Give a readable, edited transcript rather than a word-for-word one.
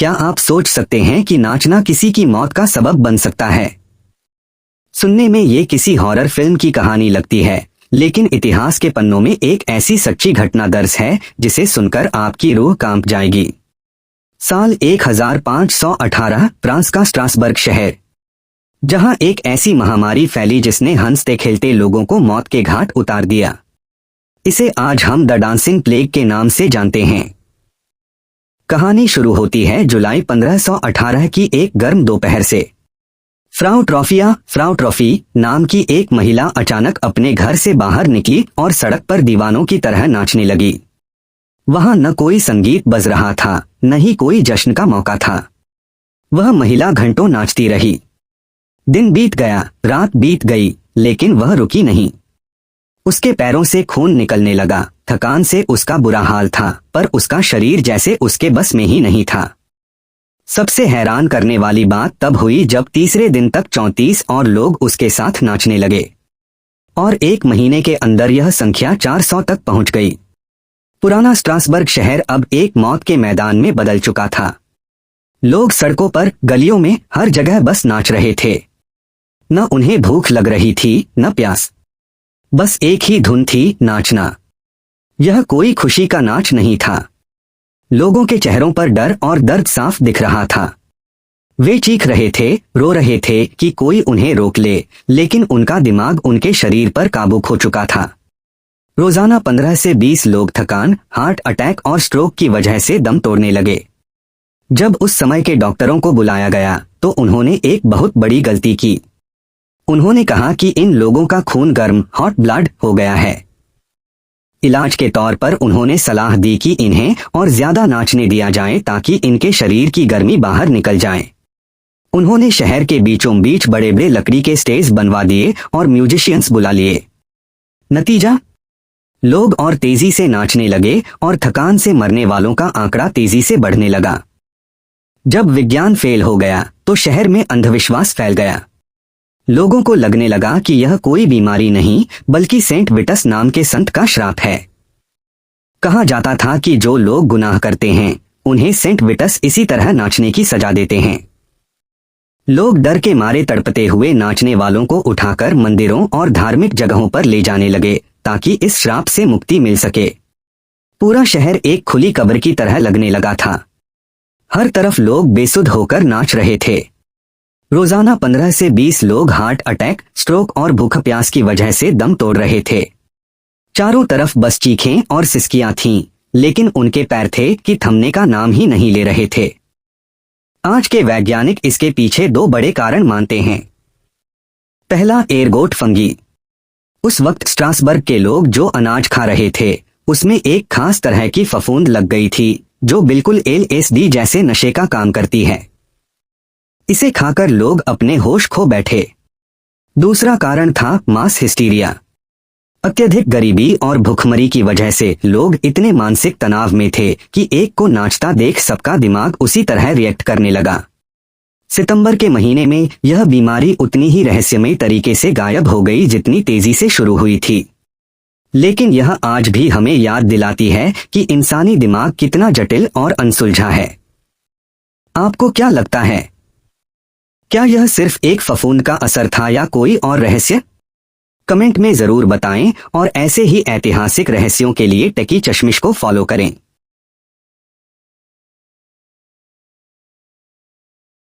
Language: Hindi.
क्या आप सोच सकते हैं कि नाचना किसी की मौत का सबब बन सकता है? सुनने में ये किसी हॉरर फिल्म की कहानी लगती है, लेकिन इतिहास के पन्नों में एक ऐसी सच्ची घटना दर्ज है जिसे सुनकर आपकी रूह कांप जाएगी। साल 1518 फ्रांस का स्ट्रासबर्ग शहर, जहां एक ऐसी महामारी फैली जिसने हंसते खेलते लोगों को मौत के घाट उतार दिया। इसे आज हम द डांसिंग प्लेग के नाम से जानते हैं। कहानी शुरू होती है जुलाई 1518 की एक गर्म दोपहर से। फ्राउ ट्रॉफी नाम की एक महिला अचानक अपने घर से बाहर निकली और सड़क पर दीवानों की तरह नाचने लगी। वहां न कोई संगीत बज रहा था, न ही कोई जश्न का मौका था। वह महिला घंटों नाचती रही। दिन बीत गया, रात बीत गई, लेकिन वह रुकी नहीं। उसके पैरों से खून निकलने लगा। थकान से उसका बुरा हाल था, पर उसका शरीर जैसे उसके बस में ही नहीं था। सबसे हैरान करने वाली बात तब हुई जब तीसरे दिन तक 34 और लोग उसके साथ नाचने लगे, और एक महीने के अंदर यह संख्या 400 तक पहुंच गई। पुराना स्ट्रासबर्ग शहर अब एक मौत के मैदान में बदल चुका था। लोग सड़कों पर, गलियों में, हर जगह बस नाच रहे थे। न उन्हें भूख लग रही थी, न प्यास। बस एक ही धुन थी, नाचना। यह कोई खुशी का नाच नहीं था। लोगों के चेहरों पर डर और दर्द साफ दिख रहा था। वे चीख रहे थे, रो रहे थे कि कोई उन्हें रोक ले, लेकिन उनका दिमाग उनके शरीर पर काबू खो चुका था। रोजाना 15 से 20 लोग थकान, हार्ट अटैक और स्ट्रोक की वजह से दम तोड़ने लगे। जब उस समय के डॉक्टरों को बुलाया गया तो उन्होंने एक बहुत बड़ी गलती की। उन्होंने कहा कि इन लोगों का खून गर्म, हॉट ब्लड हो गया है। इलाज के तौर पर उन्होंने सलाह दी कि इन्हें और ज्यादा नाचने दिया जाए ताकि इनके शरीर की गर्मी बाहर निकल जाए। उन्होंने शहर के बीचों बीच बड़े बड़े लकड़ी के स्टेज बनवा दिए और म्यूजिशियंस बुला लिए। नतीजा, लोग और तेजी से नाचने लगे और थकान से मरने वालों का आंकड़ा तेजी से बढ़ने लगा। जब विज्ञान फेल हो गया तो शहर में अंधविश्वास फैल गया। लोगों को लगने लगा कि यह कोई बीमारी नहीं, बल्कि सेंट विटस नाम के संत का श्राप है। कहा जाता था कि जो लोग गुनाह करते हैं उन्हें सेंट विटस इसी तरह नाचने की सजा देते हैं। लोग डर के मारे तड़पते हुए नाचने वालों को उठाकर मंदिरों और धार्मिक जगहों पर ले जाने लगे ताकि इस श्राप से मुक्ति मिल सके। पूरा शहर एक खुली कब्र की तरह लगने लगा था। हर तरफ लोग बेसुध होकर नाच रहे थे। रोजाना 15 से 20 लोग हार्ट अटैक, स्ट्रोक और भूख प्यास की वजह से दम तोड़ रहे थे। चारों तरफ बस चीखें और सिसकियां थीं, लेकिन उनके पैर थे कि थमने का नाम ही नहीं ले रहे थे। आज के वैज्ञानिक इसके पीछे 2 बड़े कारण मानते हैं। पहला, एयरगोट फंगी। उस वक्त स्ट्रासबर्ग के लोग जो अनाज खा रहे थे उसमें एक खास तरह की फफूंद लग गई थी जो बिल्कुल LSD जैसे नशे का काम करती है। इसे खाकर लोग अपने होश खो बैठे। दूसरा कारण था मास हिस्टीरिया। अत्यधिक गरीबी और भुखमरी की वजह से लोग इतने मानसिक तनाव में थे कि एक को नाचता देख सबका दिमाग उसी तरह रिएक्ट करने लगा। सितंबर के महीने में यह बीमारी उतनी ही रहस्यमयी तरीके से गायब हो गई जितनी तेजी से शुरू हुई थी। लेकिन यह आज भी हमें याद दिलाती है कि इंसानी दिमाग कितना जटिल और अनसुलझा है। आपको क्या लगता है? क्या यह सिर्फ एक फफूंद का असर था या कोई और रहस्य? कमेंट में जरूर बताएं और ऐसे ही ऐतिहासिक रहस्यों के लिए टेकी चश्मिश को फॉलो करें।